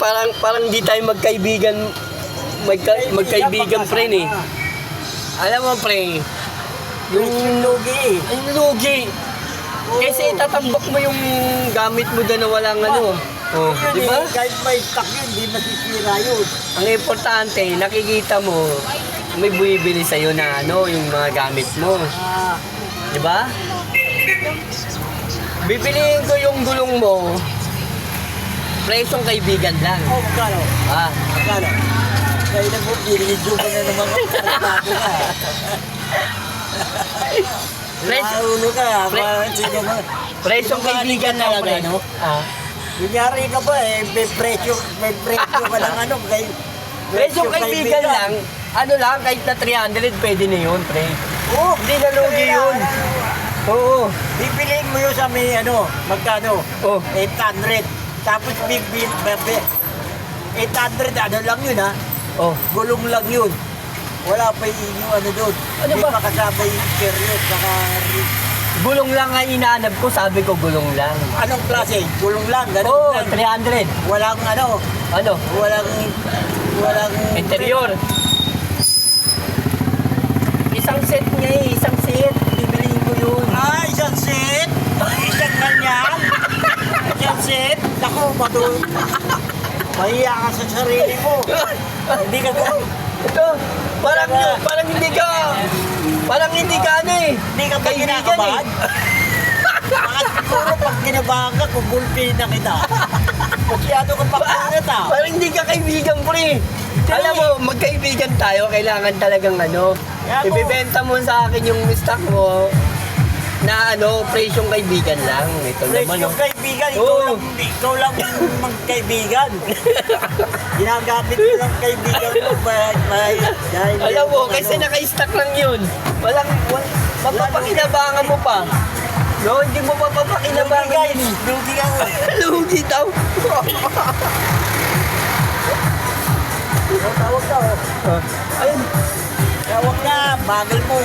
parang di tayo magkaibigan pre eh. Alam mo pre, Yung lugi. ang lugi. Kasi itatambak mo yung gamit mo doon na walang ano. Oh, Yun di ba? Kahit may stock yun, di masisira yun. Ang importante, nakikita mo, may bumibili sa'yo na ano, yung mga gamit mo. Ah, Di ba? Bibiliin ko yung gulong mo, presyong kaibigan lang. magkano? Ah, Magkano? Kaya na po, binigyo ko na naman ang kartado ka. Naulo ka, sino mo? presyong kaibigan lang, pre. ano? Ah. Kunyari ka ba eh, may presyo ka lang ano, kay Presyong kaibigan lang, ano lang, kahit na 300, pwede na yun, pre. Oo, Hindi na lugi yun. Oo. Bibiliin mo yun sa may ano, magkano? Oh. 800. Tapos 800, ano lang yun ha? Oh. Gulong lang yun. Wala pa yung ano doon. Ano Hindi ba? pa kasama yung serious, saka Gulong lang nga inaanap ko, sabi ko gulong lang. anong klase? Gulong lang, ganun Oo, lang. 300. Walang ano, Ano? walang Interior. Isang set niya eh, isang set. Bibiliin ko yun. Ah, isang set? Isang ganyan? Isang set? Naku, mahiya ka sa sarili mo. Hindi ka ko. Ito, parang hindi ka ano eh. Hindi ka ba Kaibigan kinakabahan? eh. Baka siguro pag kinabahan ka, kumulpi na kita. Masyado ka pakunat ah. Parang hindi ka kaibigan, pre. Alam mo, magkaibigan tayo, kailangan talagang ano, Kaya mo- ibibenta mo sa akin yung stock mo na ano, presyong kaibigan lang. Ito Fresh naman, yung oh. kaibigan, Oo. ikaw lang magkaibigan. Ginagamit mo lang kaibigan mo dahil Alam mo, kasi naka-stock lang yun. Mapapakinabangan mo pa. No, hindi mo mapapakinabangan yun. Lugi ka mo. Lugi daw. Tawag ka oh. Ayun. Tawag na, bagal mo.